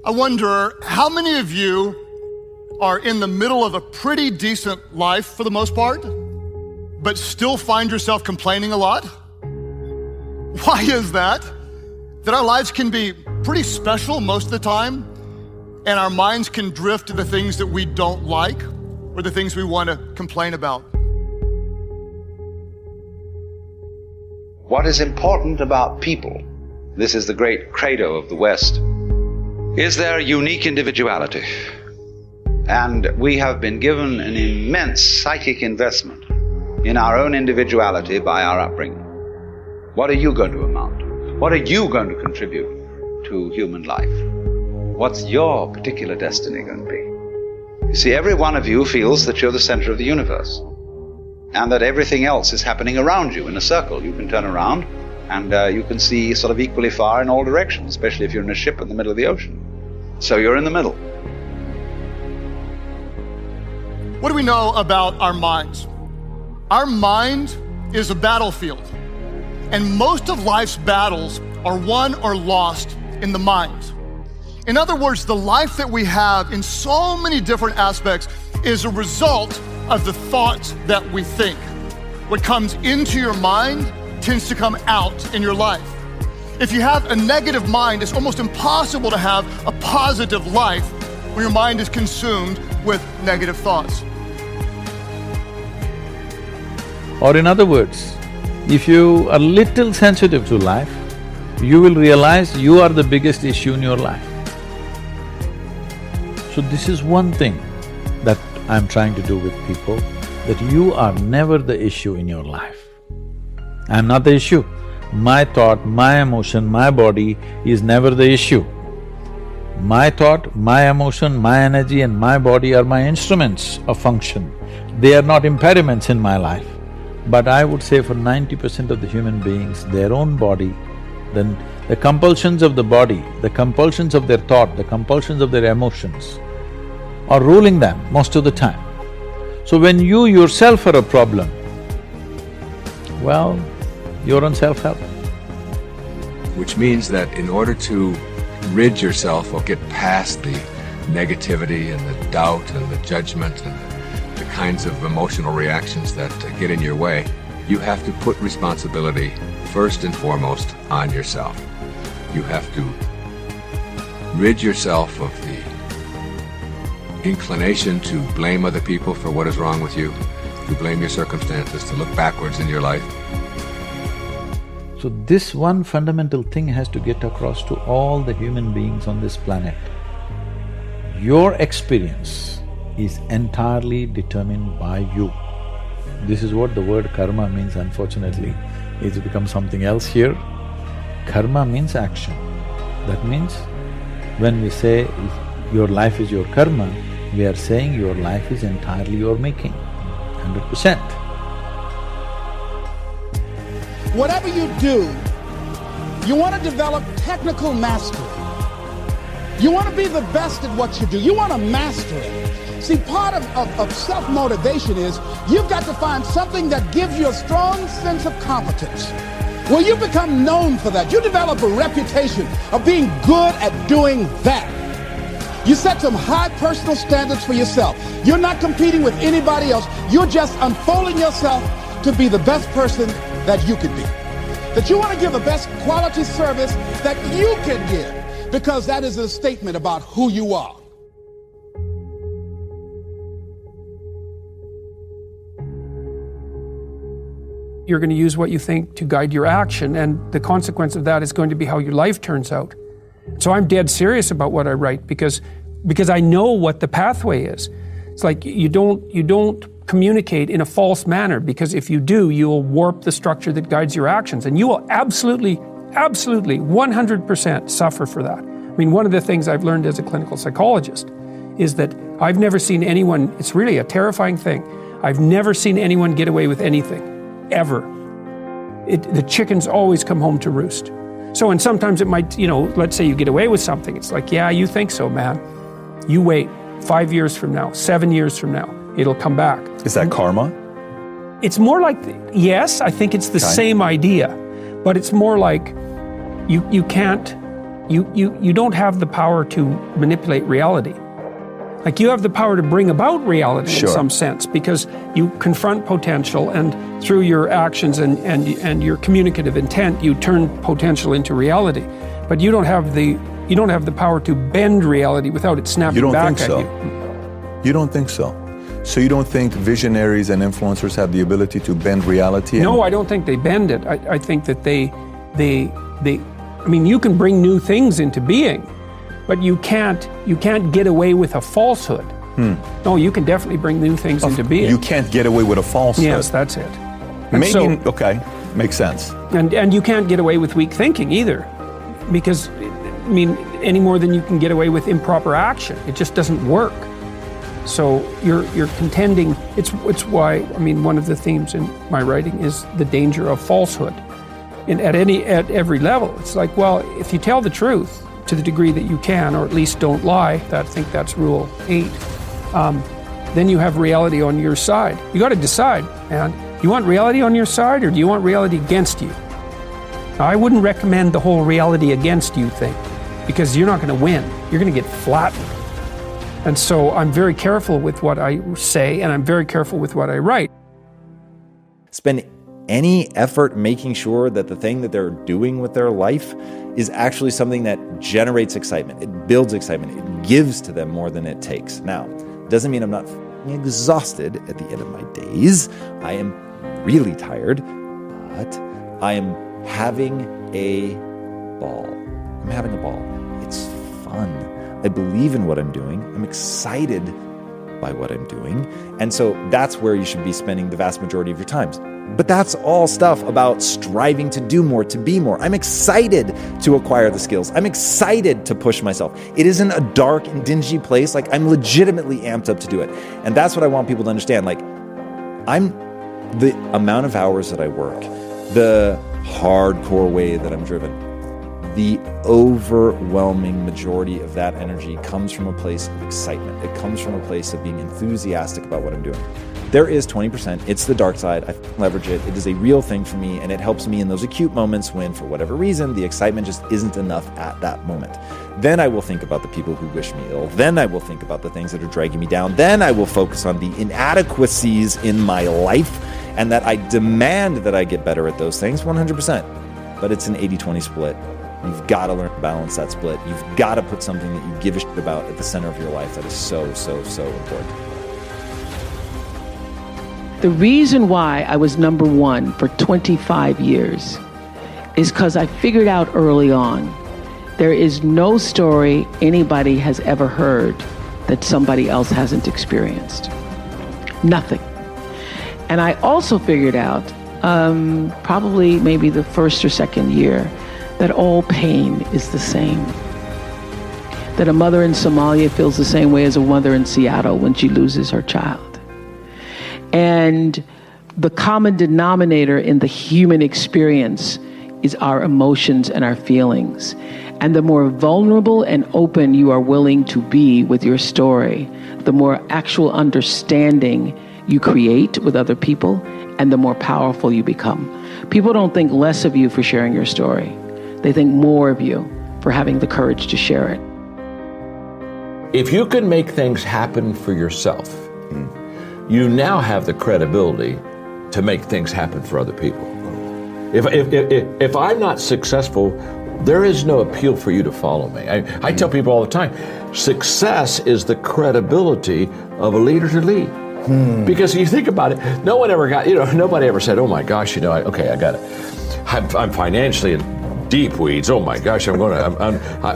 I wonder how many of you are in the middle of a pretty decent life for the most part, but still find yourself complaining a lot? Why is that? That our lives can be pretty special most of the time, and our minds can drift to the things that we don't like or the things we want to complain about. What is important about people, this is the great credo of the West, is their unique individuality. And we have been given an immense psychic investment in our own individuality by our upbringing. What are you going to amount to? What are you going to contribute to human life? What's your particular destiny going to be? You see, every one of you feels that you're the center of the universe and that everything else is happening around you in a circle. You can turn around and you can see sort of equally far in all directions, especially if you're in a ship in the middle of the ocean. So you're in the middle. What do we know about our minds? Our mind is a battlefield, and most of life's battles are won or lost in the mind. In other words, the life that we have in so many different aspects is a result of the thoughts that we think. What comes into your mind tends to come out in your life. If you have a negative mind, it's almost impossible to have a positive life when your mind is consumed with negative thoughts. Or in other words, if you are little sensitive to life, you will realize you are the biggest issue in your life. So this is one thing that I'm trying to do with people, that you are never the issue in your life. I'm not the issue. My thought, my emotion, my body is never the issue. My thought, my emotion, my energy and my body are my instruments of function. They are not impediments in my life. But I would say for 90% of the human beings, their own body, then the compulsions of the body, the compulsions of their thought, the compulsions of their emotions are ruling them most of the time. So when you yourself are a problem, well, you're on self-help. Which means that in order to rid yourself or get past the negativity and the doubt and the judgment and the kinds of emotional reactions that get in your way, you have to put responsibility first and foremost on yourself. You have to rid yourself of the inclination to blame other people for what is wrong with you, to blame your circumstances, to look backwards in your life. So this one fundamental thing has to get across to all the human beings on this planet. Your experience is entirely determined by you. This is what the word karma means, unfortunately. It's become something else here. Karma means action. That means when we say your life is your karma, we are saying your life is entirely your making, 100%. Whatever you do, you want to develop technical mastery. You want to be the best at what you do. You want to master it. See, part of self-motivation is you've got to find something that gives you a strong sense of competence. Well, you become known for that. You develop a reputation of being good at doing that. You set some high personal standards for yourself. You're not competing with anybody else. You're just unfolding yourself to be the best person that you could be. That you want to give the best quality service that you can give, because that is a statement about who you are. You're going to use what you think to guide your action, and the consequence of that is going to be how your life turns out. So I'm dead serious about what I write because I know what the pathway is. It's like you don't communicate in a false manner, because if you do, you will warp the structure that guides your actions, and you will absolutely, 100% suffer for that. I mean, one of the things I've learned as a clinical psychologist is that I've never seen anyone, it's really a terrifying thing, I've never seen anyone get away with anything. Ever. The chickens always come home to roost. So, and sometimes it might, let's say you get away with something. It's like, yeah, you think so, man. You wait 5 years from now, 7 years from now, it'll come back. Is that karma? It's more like, yes, I think it's the same idea, but it's more like you can't you don't have the power to manipulate reality. Like, you have the power to bring about reality in some sense, because you confront potential, and through your actions and your communicative intent, you turn potential into reality. But you don't have the power to bend reality without it snapping back at you. You don't think so? So you don't think visionaries and influencers have the ability to bend reality? No, I don't think they bend it. I think that they I mean, you can bring new things into being, but you can't get away with a falsehood. No, you can definitely bring new things into being. You can't get away with a falsehood. Yes, that's it. Maybe, okay, makes sense. And you can't get away with weak thinking either, because, I mean, any more than you can get away with improper action. It just doesn't work. So you're contending. It's why, I mean, one of the themes in my writing is the danger of falsehood. And at every level, it's like, well, if you tell the truth to the degree that you can, or at least don't lie, I think that's rule 8, then you have reality on your side. You got to decide, man. You want reality on your side, or do you want reality against you? Now, I wouldn't recommend the whole reality against you thing, because you're not going to win. You're going to get flattened. And so I'm very careful with what I say, and I'm very careful with what I write. Spend any effort making sure that the thing that they're doing with their life is actually something that generates excitement. It builds excitement. It gives to them more than it takes. Now, doesn't mean I'm not exhausted at the end of my days. I am really tired, but I am having a ball. I'm having a ball. It's fun. I believe in what I'm doing. I'm excited by what I'm doing. And so that's where you should be spending the vast majority of your times. But that's all stuff about striving to do more, to be more. I'm excited to acquire the skills. I'm excited to push myself. It isn't a dark and dingy place. Like, I'm legitimately amped up to do it. And that's what I want people to understand. Like, the amount of hours that I work, the hardcore way that I'm driven, the overwhelming majority of that energy comes from a place of excitement. It comes from a place of being enthusiastic about what I'm doing. There is 20%. It's the dark side. I leverage it. It is a real thing for me, and it helps me in those acute moments when, for whatever reason, the excitement just isn't enough at that moment. Then I will think about the people who wish me ill. Then I will think about the things that are dragging me down. Then I will focus on the inadequacies in my life, and that I demand that I get better at those things 100%. But it's an 80-20 split. You've got to learn to balance that split. You've got to put something that you give a shit about at the center of your life. That is so, so, so important. The reason why I was number 1 for 25 years is because I figured out early on, there is no story anybody has ever heard that somebody else hasn't experienced. Nothing. And I also figured out, probably maybe the first or second year, that all pain is the same. That a mother in Somalia feels the same way as a mother in Seattle when she loses her child. And the common denominator in the human experience is our emotions and our feelings. And the more vulnerable and open you are willing to be with your story, the more actual understanding you create with other people, and the more powerful you become. People don't think less of you for sharing your story. They think more of you for having the courage to share it. If you can make things happen for yourself, you now have the credibility to make things happen for other people. If I'm not successful, there is no appeal for you to follow me. I tell people all the time, success is the credibility of a leader to lead. Because you think about it, no one ever got, nobody ever said, oh my gosh, I got it. I'm financially in deep weeds. Oh my gosh, I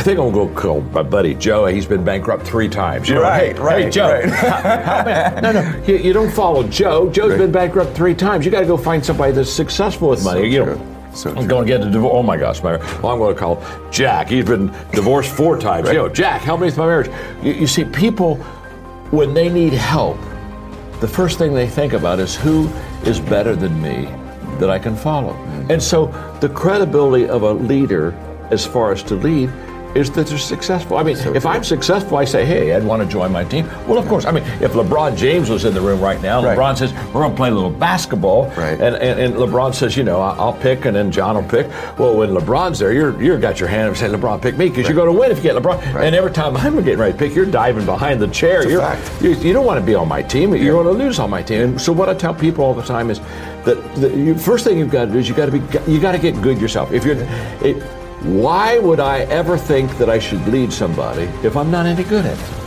think I'm going to call my buddy Joe. He's been bankrupt 3 times. Hey, Joe. Right. No, you don't follow Joe. Joe's been bankrupt 3 times. You got to go find somebody that's successful with money. I'm going to get a divorce. Oh my gosh, I'm going to call Jack. He's been divorced 4 times. Right. Jack, help me with my marriage. You see, people, when they need help, the first thing they think about is who is better than me that I can follow. And so the credibility of a leader as far as to lead is that they're successful. I mean, if I'm successful, I say, hey, I'd want to join my team. Well, of course. I mean, if LeBron James was in the room right now, LeBron says, we're going to play a little basketball. And LeBron says, I'll pick, and then John will pick. Well, when LeBron's there, you're got your hand up saying, LeBron, pick me, because you're going to win if you get LeBron. And every time I'm getting ready to pick, you're diving behind the chair. You don't want to be on my team. You're going to lose on my team. And so what I tell people all the time is that the first thing you've got to do is you got to get good yourself. Why would I ever think that I should lead somebody if I'm not any good at it?